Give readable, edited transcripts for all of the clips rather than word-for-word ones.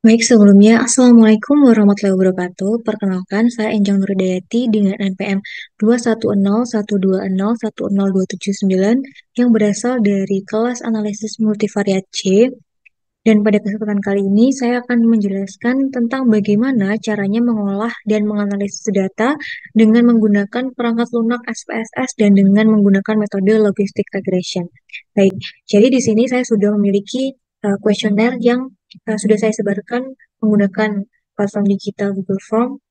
Baik, sebelumnya Assalamualaikum warahmatullahi wabarakatuh. Perkenalkan, saya Enjang Nuridayati dengan NPM 21012010279 yang berasal dari kelas analisis multivariat C. Dan pada kesempatan kali ini, saya akan menjelaskan tentang bagaimana caranya mengolah dan menganalisis data dengan menggunakan perangkat lunak SPSS dan dengan menggunakan metode logistic regression. Baik, jadi di sini saya sudah memiliki kuesioner yang sudah saya sebarkan menggunakan platform digital Google Form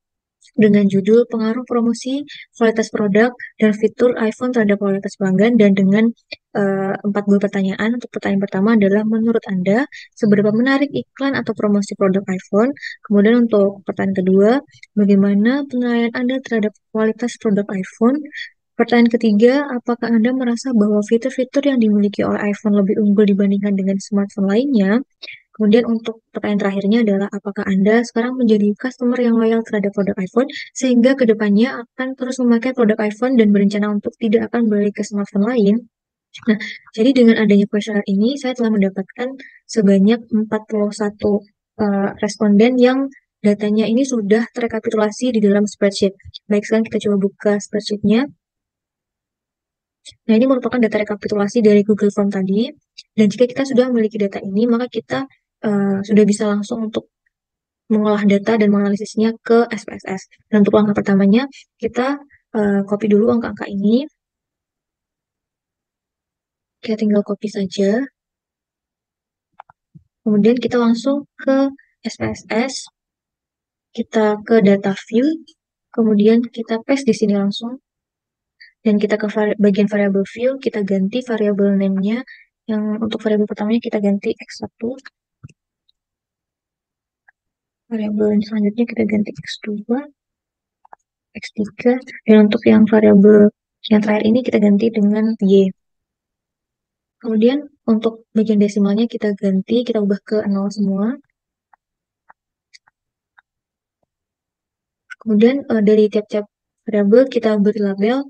dengan judul Pengaruh Promosi, Kualitas Produk, dan Fitur iPhone terhadap kualitas pelanggan dan dengan 40 pertanyaan. Untuk pertanyaan pertama adalah menurut Anda seberapa menarik iklan atau promosi produk iPhone? Kemudian untuk pertanyaan kedua, bagaimana penilaian Anda terhadap kualitas produk iPhone? Pertanyaan ketiga, apakah Anda merasa bahwa fitur-fitur yang dimiliki oleh iPhone lebih unggul dibandingkan dengan smartphone lainnya? Kemudian untuk pertanyaan terakhirnya adalah apakah Anda sekarang menjadi customer yang loyal terhadap produk iPhone sehingga kedepannya akan terus memakai produk iPhone dan berencana untuk tidak akan balik ke smartphone lain? Nah, jadi dengan adanya kuesioner ini saya telah mendapatkan sebanyak 41 responden yang datanya ini sudah terrekapitulasi di dalam spreadsheet. Baik, sekarang kita coba buka spreadsheetnya. Nah, ini merupakan data rekapitulasi dari Google Form tadi. Dan jika kita sudah memiliki data ini, maka kita sudah bisa langsung untuk mengolah data dan menganalisisnya ke SPSS. Dan untuk langkah pertamanya, kita copy dulu angka-angka ini. Kita tinggal copy saja. Kemudian kita langsung ke SPSS. Kita ke data view. Kemudian kita paste di sini langsung. Dan kita ke bagian variable view, kita ganti variable name-nya. Yang untuk variable pertamanya kita ganti X1. Variabel selanjutnya kita ganti X2, X3, dan untuk yang variabel yang terakhir ini kita ganti dengan Y. Kemudian untuk bagian desimalnya kita ganti, kita ubah ke 0 semua. Kemudian dari tiap-tiap variabel kita beri label.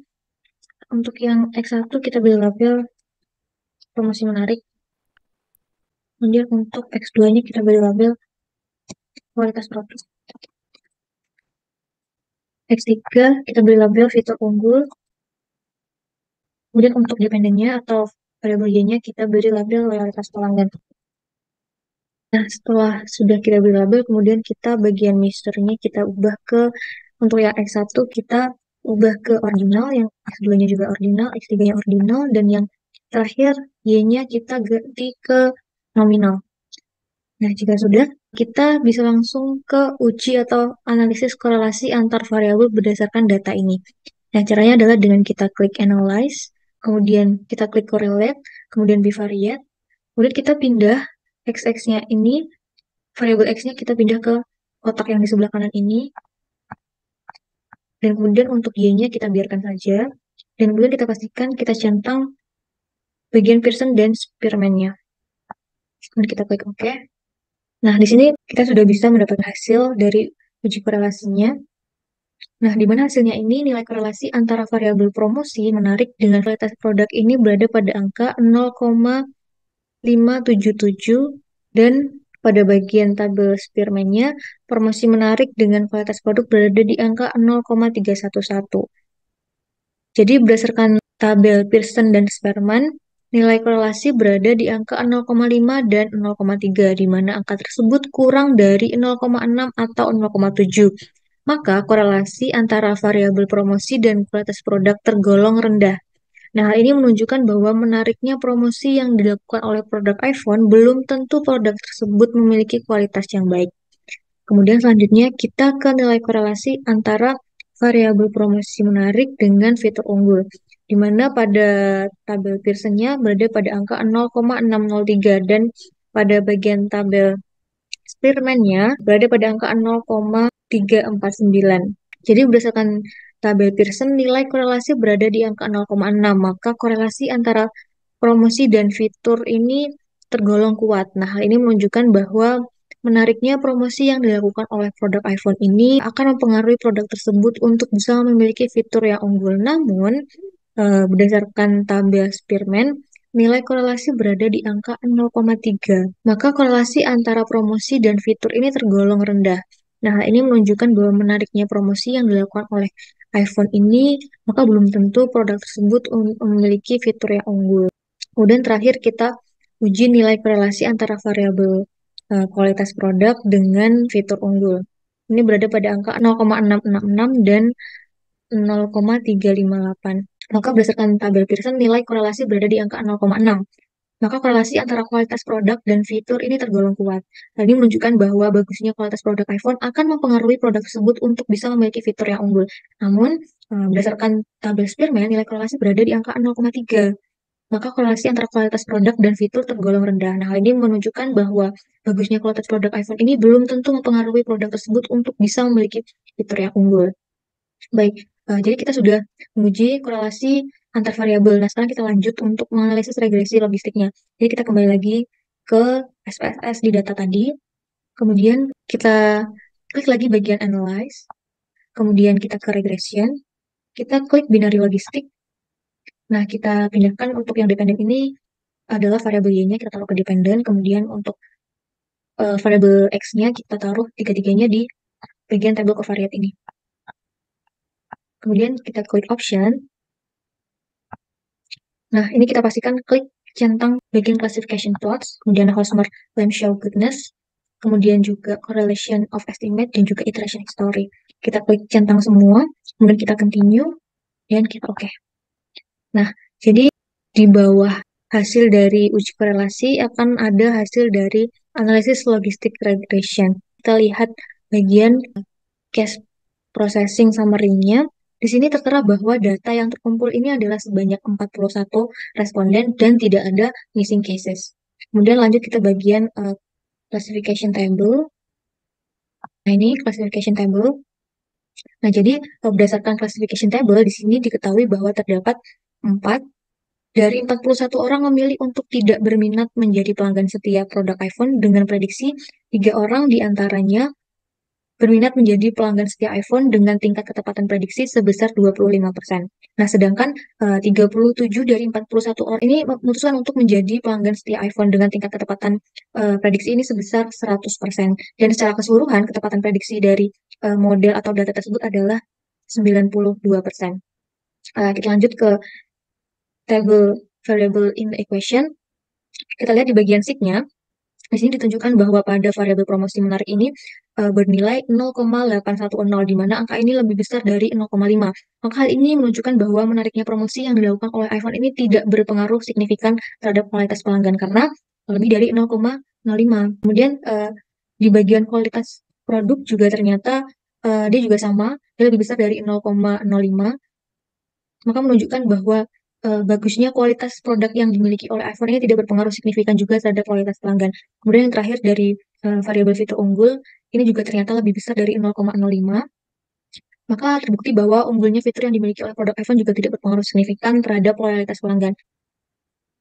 Untuk yang X1 kita beri label promosi menarik. Kemudian untuk X2-nya kita beri label kualitas produk. X3 kita beri label fitur unggul. Kemudian untuk dependennya atau variabel Y-nya kita beri label loyalitas pelanggan. Nah, setelah sudah kita beri label, kemudian kita bagian misternya kita ubah ke, untuk yang X1 kita ubah ke ordinal, yang X2-nya juga ordinal, X3-nya ordinal, dan yang terakhir Y-nya kita ganti ke nominal. Nah, jika sudah, kita bisa langsung ke uji atau analisis korelasi antar variabel berdasarkan data ini. Nah, caranya adalah dengan kita klik Analyze, kemudian kita klik Correlate, kemudian Bivariate, kemudian kita pindah X-nya ini, variabel X-nya kita pindah ke kotak yang di sebelah kanan ini, dan kemudian untuk Y-nya kita biarkan saja, dan kemudian kita pastikan kita centang bagian Pearson dan Spearman-nya. Kemudian kita klik OK. Nah, di sini kita sudah bisa mendapatkan hasil dari uji korelasinya. Nah, di mana hasilnya ini nilai korelasi antara variabel promosi menarik dengan kualitas produk ini berada pada angka 0,577 dan pada bagian tabel Spearman-nya promosi menarik dengan kualitas produk berada di angka 0,311. Jadi berdasarkan tabel Pearson dan Spearman, nilai korelasi berada di angka 0,5 dan 0,3, di mana angka tersebut kurang dari 0,6 atau 0,7. Maka korelasi antara variabel promosi dan kualitas produk tergolong rendah. Nah, hal ini menunjukkan bahwa menariknya promosi yang dilakukan oleh produk iPhone belum tentu produk tersebut memiliki kualitas yang baik. Kemudian selanjutnya kita ke nilai korelasi antara variabel promosi menarik dengan fitur unggul, di mana pada tabel Pearson-nya berada pada angka 0,603 dan pada bagian tabel Spearman-nya berada pada angka 0,349. Jadi berdasarkan tabel Pearson, nilai korelasi berada di angka 0,6, maka korelasi antara promosi dan fitur ini tergolong kuat. Nah, hal ini menunjukkan bahwa menariknya promosi yang dilakukan oleh produk iPhone ini akan mempengaruhi produk tersebut untuk bisa memiliki fitur yang unggul. Namun, berdasarkan tabel Spearman, nilai korelasi berada di angka 0,3. Maka korelasi antara promosi dan fitur ini tergolong rendah. Nah, hal ini menunjukkan bahwa menariknya promosi yang dilakukan oleh iPhone ini, maka belum tentu produk tersebut memiliki fitur yang unggul. Kemudian terakhir kita uji nilai korelasi antara variabel kualitas produk dengan fitur unggul. Ini berada pada angka 0,666 dan 0,358. Maka berdasarkan tabel Pearson, nilai korelasi berada di angka 0,6. Maka korelasi antara kualitas produk dan fitur ini tergolong kuat. Tadi menunjukkan bahwa bagusnya kualitas produk iPhone akan mempengaruhi produk tersebut untuk bisa memiliki fitur yang unggul. Namun, berdasarkan tabel Spearman, nilai korelasi berada di angka 0,3. Maka korelasi antara kualitas produk dan fitur tergolong rendah. Nah, hal ini menunjukkan bahwa bagusnya kualitas produk iPhone ini belum tentu mempengaruhi produk tersebut untuk bisa memiliki fitur yang unggul. Baik, jadi kita sudah menguji korelasi antar variabel. Nah, sekarang kita lanjut untuk menganalisis regresi logistiknya. Jadi kita kembali lagi ke SPSS di data tadi. Kemudian kita klik lagi bagian Analyze. Kemudian kita ke Regression. Kita klik binary logistik. Nah, kita pindahkan untuk yang dependen ini adalah variabel Y-nya, kita taruh ke dependen. Kemudian untuk variabel X-nya kita taruh tiga-tiganya di bagian tabel covariate ini. Kemudian kita klik Option. Nah, ini kita pastikan klik centang bagian classification plots, kemudian Hosmer Show Goodness, kemudian juga correlation of estimate, dan juga iteration history. Kita klik centang semua, kemudian kita continue, dan kita oke. Nah, jadi di bawah hasil dari uji korelasi akan ada hasil dari analisis logistik regression. Kita lihat bagian case processing summary-nya. Di sini tertera bahwa data yang terkumpul ini adalah sebanyak 41 responden dan tidak ada missing cases. Kemudian lanjut kita bagian classification table. Nah, ini classification table. Nah, jadi berdasarkan classification table, di sini diketahui bahwa terdapat 4 dari 41 orang memilih untuk tidak berminat menjadi pelanggan setia produk iPhone dengan prediksi 3 orang diantaranya berminat menjadi pelanggan setia iPhone dengan tingkat ketepatan prediksi sebesar 25%. Nah, sedangkan 37 dari 41 orang ini memutuskan untuk menjadi pelanggan setia iPhone dengan tingkat ketepatan prediksi ini sebesar 100%. Dan secara keseluruhan, ketepatan prediksi dari model atau data tersebut adalah 92%. Kita lanjut ke table variable in the equation. Kita lihat di bagian sheet-nya. Di sini ditunjukkan bahwa pada variabel promosi menarik ini bernilai 0,810, di mana angka ini lebih besar dari 0,5. Maka hal ini menunjukkan bahwa menariknya promosi yang dilakukan oleh iPhone ini tidak berpengaruh signifikan terhadap kualitas pelanggan karena lebih dari 0,05. Kemudian di bagian kualitas produk juga ternyata dia juga sama, dia lebih besar dari 0,05. Maka menunjukkan bahwa bagusnya kualitas produk yang dimiliki oleh iPhone ini tidak berpengaruh signifikan juga terhadap kualitas pelanggan. Kemudian yang terakhir dari variabel fitur unggul, ini juga ternyata lebih besar dari 0,05. Maka terbukti bahwa unggulnya fitur yang dimiliki oleh produk iPhone juga tidak berpengaruh signifikan terhadap loyalitas pelanggan.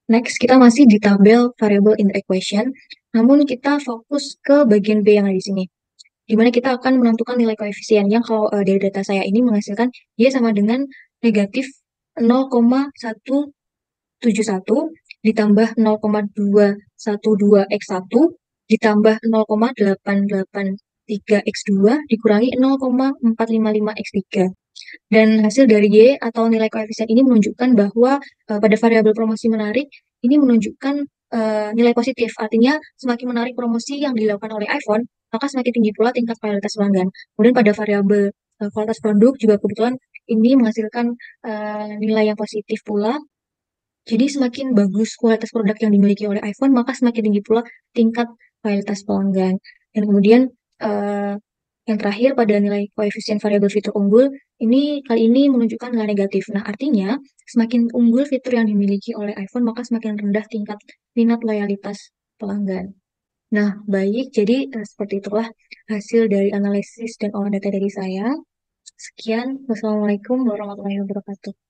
Next, kita masih di tabel variable in the equation, namun kita fokus ke bagian B yang ada di sini, di mana kita akan menentukan nilai koefisien yang kalau dari data saya ini menghasilkan Y sama dengan negatif 0,171 ditambah 0,212x1 ditambah 0,883x2 dikurangi 0,455x3. Dan hasil dari Y atau nilai koefisien ini menunjukkan bahwa pada variabel promosi menarik ini menunjukkan nilai positif. Artinya semakin menarik promosi yang dilakukan oleh iPhone, maka semakin tinggi pula tingkat kualitas pelanggan. Kemudian pada variabel kualitas produk juga kebetulan ini menghasilkan nilai yang positif pula. Jadi semakin bagus kualitas produk yang dimiliki oleh iPhone, maka semakin tinggi pula tingkat kualitas pelanggan. Dan kemudian eh, yang terakhir pada nilai koefisien variabel fitur unggul, ini kali ini menunjukkan nilai negatif. Nah, artinya semakin unggul fitur yang dimiliki oleh iPhone, maka semakin rendah tingkat minat loyalitas pelanggan. Nah, baik. Jadi seperti itulah hasil dari analisis dan olah data dari saya. Sekian. Wassalamualaikum warahmatullahi wabarakatuh.